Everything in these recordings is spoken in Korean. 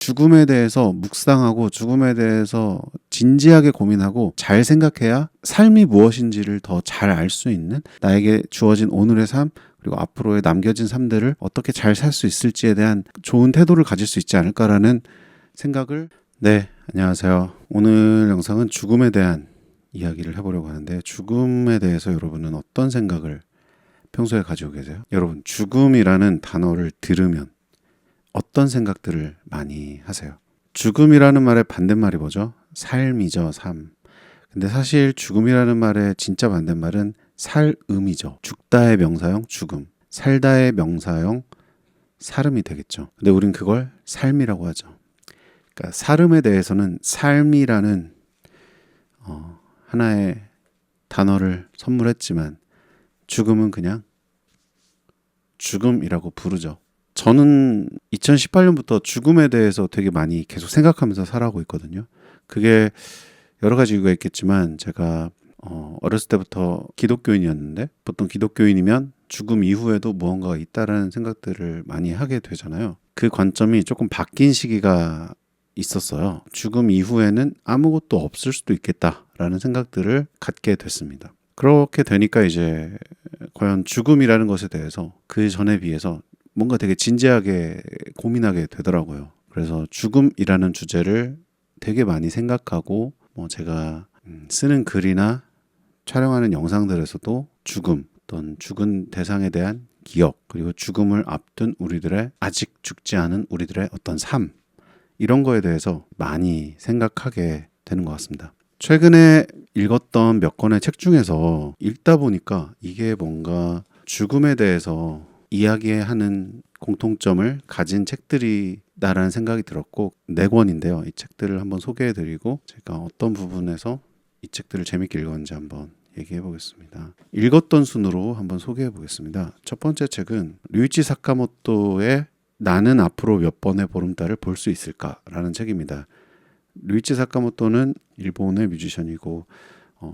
죽음에 대해서 묵상하고 죽음에 대해서 진지하게 고민하고 잘 생각해야 삶이 무엇인지를 더 잘 알 수 있는, 나에게 주어진 오늘의 삶 그리고 앞으로의 남겨진 삶들을 어떻게 잘 살 수 있을지에 대한 좋은 태도를 가질 수 있지 않을까라는 생각을. 네, 안녕하세요. 오늘 영상은 죽음에 대한 이야기를 해보려고 하는데, 죽음에 대해서 여러분은 어떤 생각을 평소에 가지고 계세요? 여러분, 죽음이라는 단어를 들으면 어떤 생각들을 많이 하세요? 죽음이라는 말의 반대말이 뭐죠? 삶이죠, 삶. 근데 사실 죽음이라는 말의 진짜 반대말은 살음이죠. 죽다의 명사형 죽음, 살다의 명사형 살음이 되겠죠. 근데 우린 그걸 삶이라고 하죠. 그러니까 살음에 대해서는 삶이라는 하나의 단어를 선물했지만, 죽음은 그냥 죽음이라고 부르죠. 저는 2018년부터 죽음에 대해서 되게 많이 계속 생각하면서 살아가고 있거든요. 그게 여러 가지 이유가 있겠지만, 제가 어렸을 때부터 기독교인이었는데, 보통 기독교인이면 죽음 이후에도 무언가가 있다라는 생각들을 많이 하게 되잖아요. 그 관점이 조금 바뀐 시기가 있었어요. 죽음 이후에는 아무것도 없을 수도 있겠다라는 생각들을 갖게 됐습니다. 그렇게 되니까 이제 과연 죽음이라는 것에 대해서 그 전에 비해서 뭔가 되게 진지하게 고민하게 되더라고요. 그래서 죽음이라는 주제를 되게 많이 생각하고, 제가 쓰는 글이나 촬영하는 영상들에서도 죽음, 어떤 죽은 대상에 대한 기억, 그리고 죽음을 앞둔 우리들의, 아직 죽지 않은 우리들의 어떤 삶, 이런 거에 대해서 많이 생각하게 되는 것 같습니다. 최근에 읽었던 몇 권의 책 중에서 읽다 보니까 이게 뭔가 죽음에 대해서 이야기하는 공통점을 가진 책들이다라는 생각이 들었고, 4권인데요. 이 책들을 한번 소개해드리고 제가 어떤 부분에서 이 책들을 재밌게 읽었는지 한번 얘기해 보겠습니다. 읽었던 순으로 한번 소개해 보겠습니다. 첫 번째 책은 류이치 사카모토의 나는 앞으로 몇 번의 보름달을 볼 수 있을까라는 책입니다. 류이치 사카모토는 일본의 뮤지션이고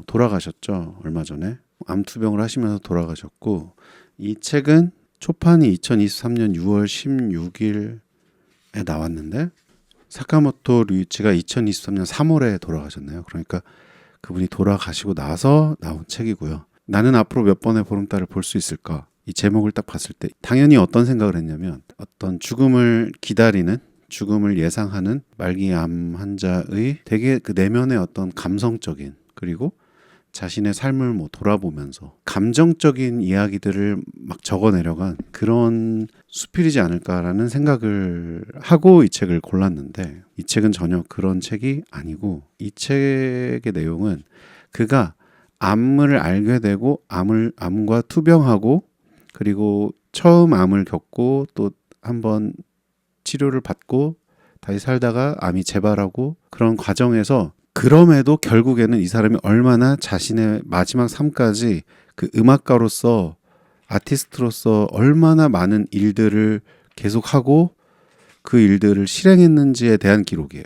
돌아가셨죠. 얼마 전에 암투병을 하시면서 돌아가셨고, 이 책은 초판이 2023년 6월 16일에 나왔는데, 사카모토 류이치가 2023년 3월에 돌아가셨네요. 그러니까 그분이 돌아가시고 나서 나온 책이고요. 나는 앞으로 몇 번의 보름달을 볼 수 있을까? 이 제목을 딱 봤을 때 당연히 어떤 생각을 했냐면, 어떤 죽음을 기다리는, 죽음을 예상하는 말기암 환자의 되게 그 내면의 어떤 감성적인, 그리고 자신의 삶을 돌아보면서 감정적인 이야기들을 막 적어내려간 그런 수필이지 않을까라는 생각을 하고 이 책을 골랐는데, 이 책은 전혀 그런 책이 아니고, 이 책의 내용은 그가 암을 알게 되고 암과 투병하고, 그리고 처음 암을 겪고 또 한번 치료를 받고 다시 살다가 암이 재발하고, 그런 과정에서 그럼에도 결국에는 이 사람이 얼마나 자신의 마지막 삶까지 그 음악가로서, 아티스트로서 얼마나 많은 일들을 계속하고 그 일들을 실행했는지에 대한 기록이에요.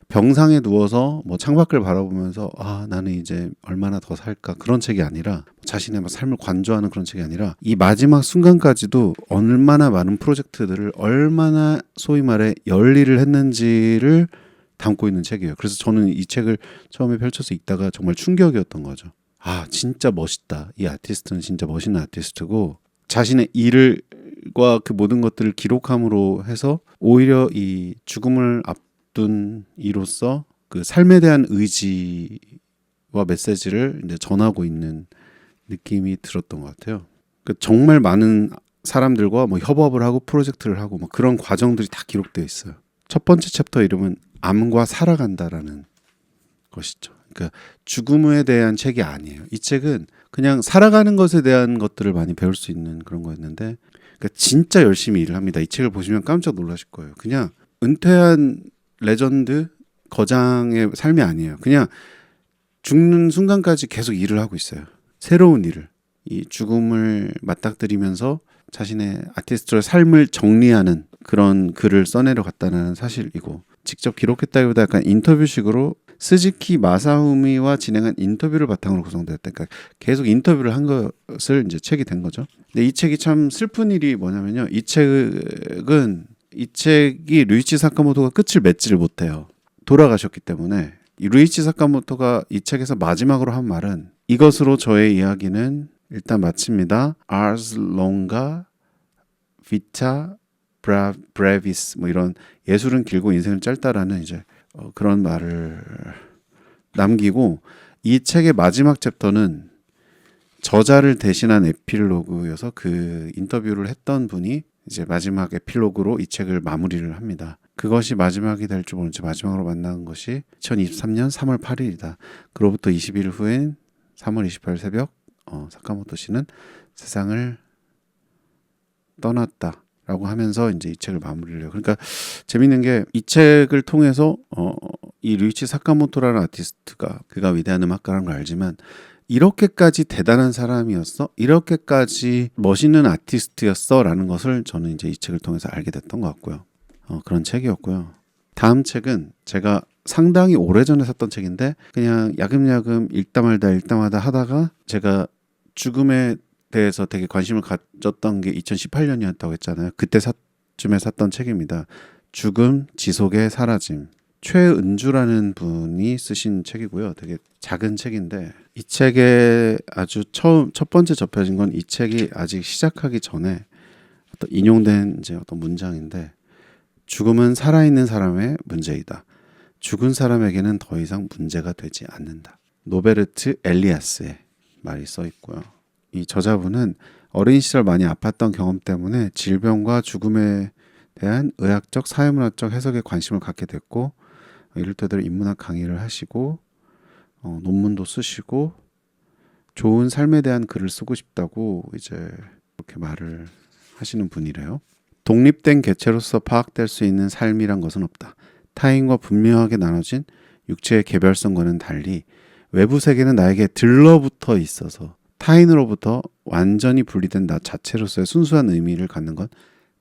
병상에 누워서 창밖을 바라보면서 나는 이제 얼마나 더 살까, 그런 책이 아니라, 자신의 삶을 관조하는 그런 책이 아니라, 이 마지막 순간까지도 얼마나 많은 프로젝트들을, 얼마나 소위 말해 열일을 했는지를 담고 있는 책이에요. 그래서 저는 이 책을 처음에 펼쳐서 읽다가 정말 충격이었던 거죠. 진짜 멋있다. 이 아티스트는 진짜 멋있는 아티스트고, 자신의 일과 그 모든 것들을 기록함으로 해서 오히려 이 죽음을 앞둔 이로써 그 삶에 대한 의지와 메시지를 이제 전하고 있는 느낌이 들었던 것 같아요. 정말 많은 사람들과 협업을 하고 프로젝트를 하고 그런 과정들이 다 기록되어 있어요. 첫 번째 챕터 이름은 암과 살아간다라는 것이죠. 그러니까 죽음에 대한 책이 아니에요. 이 책은 그냥 살아가는 것에 대한 것들을 많이 배울 수 있는 그런 거였는데, 그러니까 진짜 열심히 일을 합니다. 이 책을 보시면 깜짝 놀라실 거예요. 그냥 은퇴한 레전드 거장의 삶이 아니에요. 그냥 죽는 순간까지 계속 일을 하고 있어요. 새로운 일을. 이 죽음을 맞닥뜨리면서 자신의 아티스트의 삶을 정리하는 그런 글을 써내려 갔다는 사실이고, 직접 기록했다기보다 약간 인터뷰식으로 스즈키 마사우미와 진행한 인터뷰를 바탕으로 구성되었다. 그러니까 계속 인터뷰를 한 것을 이제 책이 된 거죠. 근데 이 책이 참 슬픈 일이 뭐냐면요. 이 책은 이 책이 류이치 사카모토가 끝을 맺지를 못해요. 돌아가셨기 때문에. 이 류이치 사카모토가 이 책에서 마지막으로 한 말은 이것으로 저의 이야기는 일단 마칩니다. Ars longa vita brevis 뭐 이런 예술은 길고 인생은 짧다라는 이제 그런 말을 남기고 이 책의 마지막 챕터는 저자를 대신한 에필로그여서 그 인터뷰를 했던 분이 이제 마지막 에필로그로 이 책을 마무리를 합니다. 그것이 마지막이 될 줄 모르지 마지막으로 만난 것이 2023년 3월 8일이다. 그로부터 20일 후인 3월 28일 새벽 사카모토 씨는 세상을 떠났다. 라고 하면서 이제 이 책을 마무리를 해요. 그러니까 재밌는 게 이 책을 통해서 이 류이치 사카모토라는 아티스트가 그가 위대한 음악가라는 걸 알지만 이렇게까지 대단한 사람이었어? 이렇게까지 멋있는 아티스트였어? 라는 것을 저는 이제 이 책을 통해서 알게 됐던 것 같고요. 그런 책이었고요. 다음 책은 제가 상당히 오래전에 샀던 책인데 그냥 야금야금 읽다 말다 하다가 제가 죽음에 대해서 되게 관심을 가졌던 게 2018년이었다고 했잖아요. 그때쯤에 샀던 책입니다. 죽음, 지속의 사라짐. 최은주라는 분이 쓰신 책이고요. 되게 작은 책인데 이 책에 아주 첫 번째 접혀진 건 이 책이 아직 시작하기 전에 어떤 인용된 이제 어떤 문장인데 죽음은 살아있는 사람의 문제이다. 죽은 사람에게는 더 이상 문제가 되지 않는다. 노베르트 엘리아스의 말이 써 있고요. 이 저자분은 어린 시절 많이 아팠던 경험 때문에 질병과 죽음에 대한 의학적, 사회문화적 해석에 관심을 갖게 됐고 이를테대로 인문학 강의를 하시고 논문도 쓰시고 좋은 삶에 대한 글을 쓰고 싶다고 이제 그렇게 말을 하시는 분이래요. 독립된 개체로서 파악될 수 있는 삶이란 것은 없다. 타인과 분명하게 나눠진 육체의 개별성과는 달리 외부 세계는 나에게 들러붙어 있어서 타인으로부터 완전히 분리된 나 자체로서의 순수한 의미를 갖는 건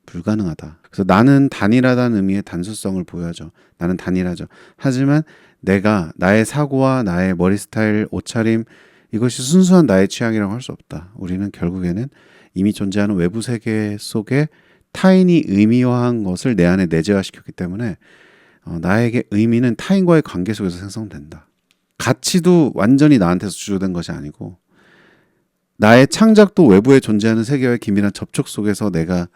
불가능하다. 그래서 나는 단일하다는 의미의 단수성을 보여줘. 나는 단일하죠. 하지만 내가 나의 사고와 나의 머리 스타일, 옷차림 이것이 순수한 나의 취향이라고 할 수 없다. 우리는 결국에는 이미 존재하는 외부 세계 속에 타인이 의미화한 것을 내 안에 내재화시켰기 때문에 나에게 의미는 타인과의 관계 속에서 생성된다. 가치도 완전히 나한테서 주조된 것이 아니고 나의 창작도 외부에 존재하는 세계와의 긴밀한 접촉 속에서 내가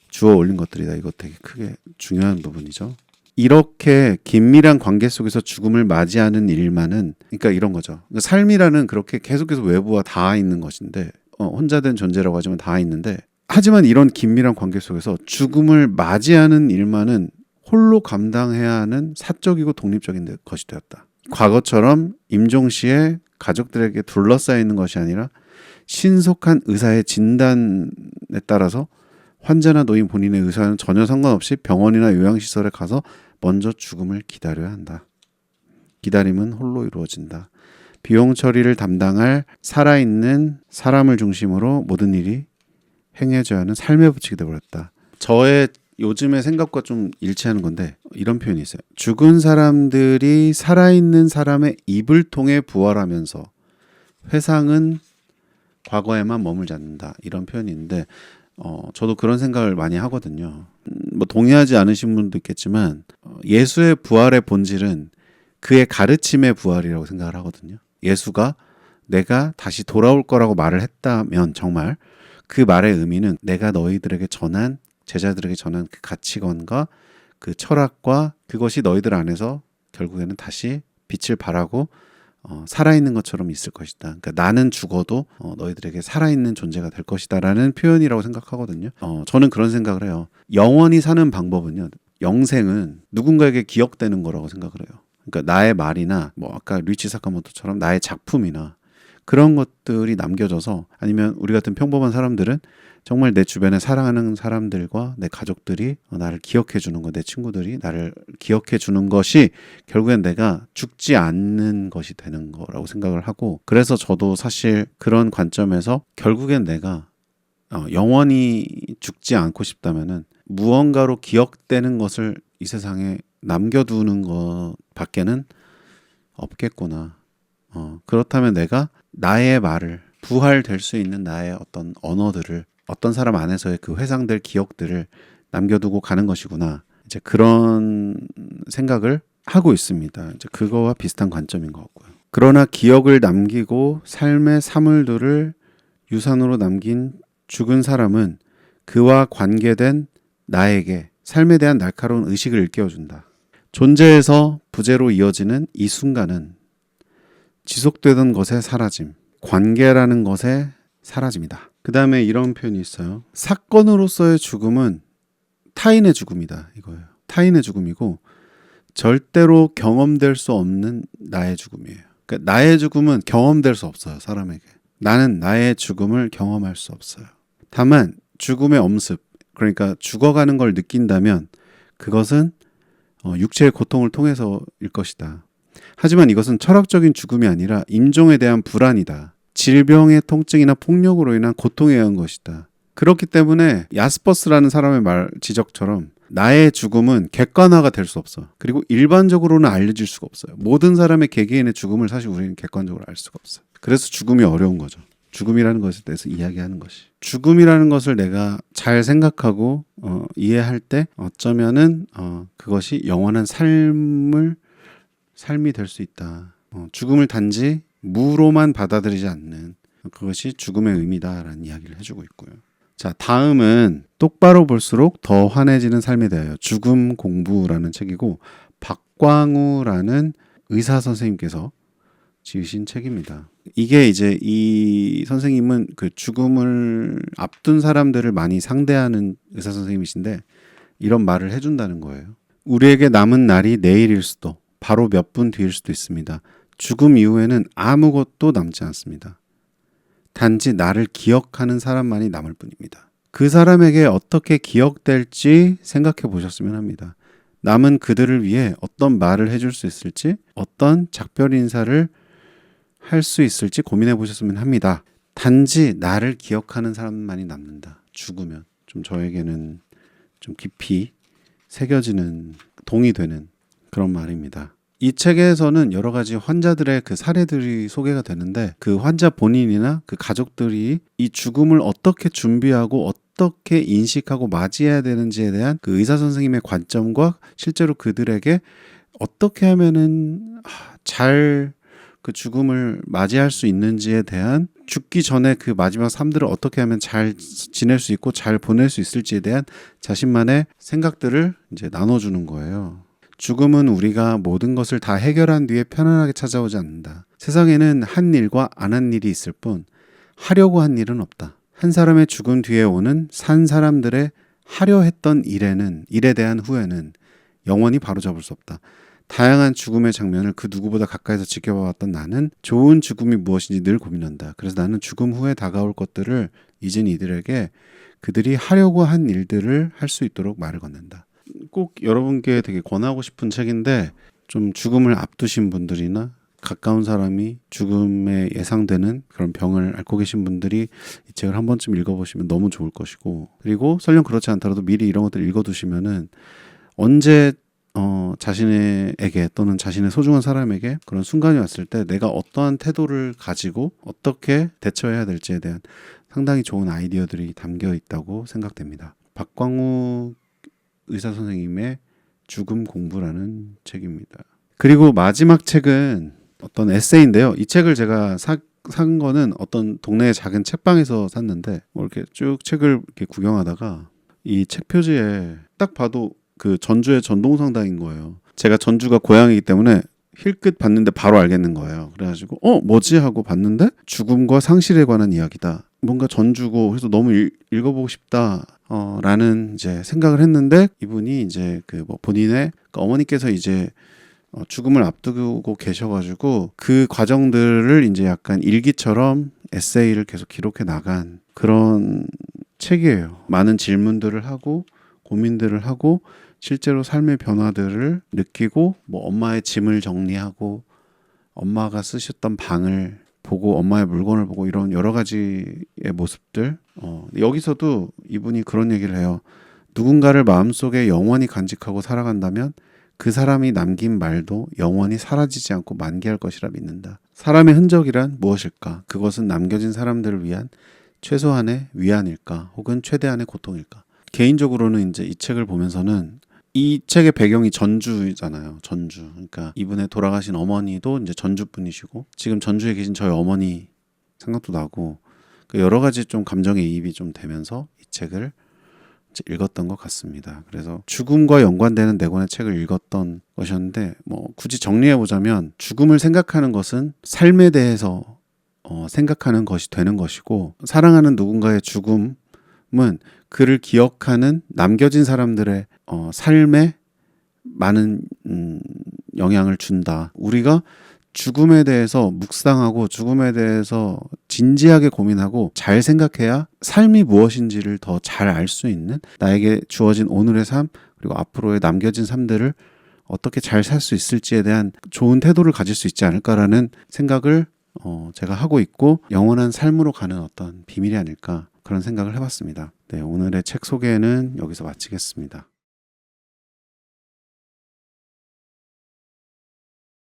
주워 올린 것들이다. 이거 되게 크게 중요한 부분이죠. 이렇게 긴밀한 관계 속에서 죽음을 맞이하는 일만은 그러니까 이런 거죠. 삶이라는 그렇게 계속해서 외부와 닿아 있는 것인데 혼자 된 존재라고 하지만 닿아 있는데 하지만 이런 긴밀한 관계 속에서 죽음을 맞이하는 일만은 홀로 감당해야 하는 사적이고 독립적인 것이 되었다. 과거처럼 임종시에 가족들에게 둘러싸여 있는 것이 아니라 신속한 의사의 진단에 따라서 환자나 노인 본인의 의사는 전혀 상관없이 병원이나 요양시설에 가서 먼저 죽음을 기다려야 한다. 기다림은 홀로 이루어진다. 비용 처리를 담당할 살아있는 사람을 중심으로 모든 일이 행해져야 하는 삶의 법칙이 되어버렸다. 저의 요즘의 생각과 좀 일치하는 건데 이런 표현이 있어요. 죽은 사람들이 살아있는 사람의 입을 통해 부활하면서 회상은 과거에만 머물지 않는다. 이런 표현이 있는데 저도 그런 생각을 많이 하거든요. 뭐 동의하지 않으신 분도 있겠지만 예수의 부활의 본질은 그의 가르침의 부활이라고 생각을 하거든요. 예수가 내가 다시 돌아올 거라고 말을 했다면 정말 그 말의 의미는 내가 너희들에게 전한 제자들에게 전한 그 가치관과 그 철학과 그것이 너희들 안에서 결국에는 다시 빛을 발하고 살아있는 것처럼 있을 것이다. 그러니까 나는 죽어도 너희들에게 살아있는 존재가 될 것이다라는 표현이라고 생각하거든요. 저는 그런 생각을 해요. 영원히 사는 방법은요. 영생은 누군가에게 기억되는 거라고 생각을 해요. 그러니까 나의 말이나 뭐 아까 류이치 사카모토처럼 나의 작품이나 그런 것들이 남겨져서 아니면 우리 같은 평범한 사람들은 정말 내 주변에 사랑하는 사람들과 내 가족들이 나를 기억해 주는 것, 내 친구들이 나를 기억해 주는 것이 결국엔 내가 죽지 않는 것이 되는 거라고 생각을 하고 그래서 저도 사실 그런 관점에서 결국엔 내가 영원히 죽지 않고 싶다면은 무언가로 기억되는 것을 이 세상에 남겨두는 것 밖에는 없겠구나. 그렇다면 내가 나의 말을 부활될 수 있는 나의 어떤 언어들을 어떤 사람 안에서의 그 회상될 기억들을 남겨두고 가는 것이구나. 이제 그런 생각을 하고 있습니다. 이제 그거와 비슷한 관점인 것 같고요. 그러나 기억을 남기고 삶의 사물들을 유산으로 남긴 죽은 사람은 그와 관계된 나에게 삶에 대한 날카로운 의식을 일깨워준다. 존재에서 부재로 이어지는 이 순간은 지속되던 것의 사라짐, 관계라는 것의 사라짐이다. 그 다음에 이런 표현이 있어요. 사건으로서의 죽음은 타인의 죽음이다. 이거예요. 타인의 죽음이고 절대로 경험될 수 없는 나의 죽음이에요. 그러니까 나의 죽음은 경험될 수 없어요. 사람에게. 나는 나의 죽음을 경험할 수 없어요. 다만 죽음의 엄습, 그러니까 죽어가는 걸 느낀다면 그것은 육체의 고통을 통해서일 것이다. 하지만 이것은 철학적인 죽음이 아니라 임종에 대한 불안이다. 질병의 통증이나 폭력으로 인한 고통에 의한 것이다. 그렇기 때문에 야스퍼스라는 사람의 지적처럼 나의 죽음은 객관화가 될 수 없어. 그리고 일반적으로는 알려질 수가 없어요. 모든 사람의 개개인의 죽음을 사실 우리는 객관적으로 알 수가 없어요. 그래서 죽음이 어려운 거죠. 죽음이라는 것에 대해서 이야기하는 것이. 죽음이라는 것을 내가 잘 생각하고 이해할 때 어쩌면은 그것이 영원한 삶이 될 수 있다. 죽음을 단지 무로만 받아들이지 않는 그것이 죽음의 의미다라는 이야기를 해주고 있고요. 자, 다음은 똑바로 볼수록 더 환해지는 삶에 대하여 죽음 공부라는 책이고 박광우라는 의사 선생님께서 지으신 책입니다. 이게 이제 이 선생님은 그 죽음을 앞둔 사람들을 많이 상대하는 의사 선생님이신데 이런 말을 해준다는 거예요. 우리에게 남은 날이 내일일 수도 바로 몇 분 뒤일 수도 있습니다. 죽음 이후에는 아무것도 남지 않습니다. 단지 나를 기억하는 사람만이 남을 뿐입니다. 그 사람에게 어떻게 기억될지 생각해 보셨으면 합니다. 남은 그들을 위해 어떤 말을 해줄 수 있을지, 어떤 작별 인사를 할 수 있을지 고민해 보셨으면 합니다. 단지 나를 기억하는 사람만이 남는다. 죽으면. 좀 저에게는 좀 깊이 새겨지는, 동의되는 그런 말입니다. 이 책에서는 여러 가지 환자들의 그 사례들이 소개가 되는데 그 환자 본인이나 그 가족들이 이 죽음을 어떻게 준비하고 어떻게 인식하고 맞이해야 되는지에 대한 그 의사 선생님의 관점과 실제로 그들에게 어떻게 하면은 잘 그 죽음을 맞이할 수 있는지에 대한 죽기 전에 그 마지막 삶들을 어떻게 하면 잘 지낼 수 있고 잘 보낼 수 있을지에 대한 자신만의 생각들을 이제 나눠주는 거예요. 죽음은 우리가 모든 것을 다 해결한 뒤에 편안하게 찾아오지 않는다. 세상에는 한 일과 안 한 일이 있을 뿐 하려고 한 일은 없다. 한 사람의 죽음 뒤에 오는 산 사람들의 하려 했던 일에 대한 후회는 영원히 바로잡을 수 없다. 다양한 죽음의 장면을 그 누구보다 가까이서 지켜봐왔던 나는 좋은 죽음이 무엇인지 늘 고민한다. 그래서 나는 죽음 후에 다가올 것들을 잊은 이들에게 그들이 하려고 한 일들을 할 수 있도록 말을 건넨다. 꼭 여러분께 되게 권하고 싶은 책인데 좀 죽음을 앞두신 분들이나 가까운 사람이 죽음에 예상되는 그런 병을 앓고 계신 분들이 이 책을 한 번쯤 읽어보시면 너무 좋을 것이고, 그리고 설령 그렇지 않더라도 미리 이런 것들 읽어두시면은 언제 자신에게 또는 자신의 소중한 사람에게 그런 순간이 왔을 때 내가 어떠한 태도를 가지고 어떻게 대처해야 될지에 대한 상당히 좋은 아이디어들이 담겨 있다고 생각됩니다. 박광우 의사 선생님의 죽음 공부라는 책입니다. 그리고 마지막 책은 어떤 에세이인데요. 이 책을 제가 산 거는 어떤 동네의 작은 책방에서 샀는데 이렇게 쭉 책을 이렇게 구경하다가 이 책 표지에 딱 봐도 그 전주의 전동성당인 거예요. 제가 전주가 고향이기 때문에 힐끗 봤는데 바로 알겠는 거예요. 그래가지고 뭐지 하고 봤는데 죽음과 상실에 관한 이야기다. 뭔가 전주고 그래서 너무 읽어보고 싶다. 라는 이제 생각을 했는데 이분이 이제 그 뭐 본인의 그러니까 어머니께서 이제 죽음을 앞두고 계셔가지고 그 과정들을 이제 약간 일기처럼 에세이를 계속 기록해 나간 그런 책이에요. 많은 질문들을 하고 고민들을 하고 실제로 삶의 변화들을 느끼고 뭐 엄마의 짐을 정리하고 엄마가 쓰셨던 방을 보고 엄마의 물건을 보고 이런 여러 가지의 모습들 여기서도 이분이 그런 얘기를 해요. 누군가를 마음속에 영원히 간직하고 살아간다면 그 사람이 남긴 말도 영원히 사라지지 않고 만개할 것이라 믿는다. 사람의 흔적이란 무엇일까? 그것은 남겨진 사람들을 위한 최소한의 위안일까? 혹은 최대한의 고통일까? 개인적으로는 이제 이 책을 보면서는 이 책의 배경이 전주잖아요. 전주. 그러니까 이분의 돌아가신 어머니도 이제 전주 분이시고 지금 전주에 계신 저희 어머니 생각도 나고 여러 가지 좀 감정이입이 좀 되면서 이 책을 이제 읽었던 것 같습니다. 그래서 죽음과 연관되는 네 권의 책을 읽었던 것이었는데 뭐 굳이 정리해 보자면 죽음을 생각하는 것은 삶에 대해서 생각하는 것이 되는 것이고 사랑하는 누군가의 죽음은 그를 기억하는 남겨진 사람들의 삶에 많은 영향을 준다. 우리가 죽음에 대해서 묵상하고 죽음에 대해서 진지하게 고민하고 잘 생각해야 삶이 무엇인지를 더 잘 알 수 있는 나에게 주어진 오늘의 삶 그리고 앞으로의 남겨진 삶들을 어떻게 잘 살 수 있을지에 대한 좋은 태도를 가질 수 있지 않을까라는 생각을 제가 하고 있고 영원한 삶으로 가는 어떤 비밀이 아닐까 그런 생각을 해봤습니다. 네, 오늘의 책 소개는 여기서 마치겠습니다.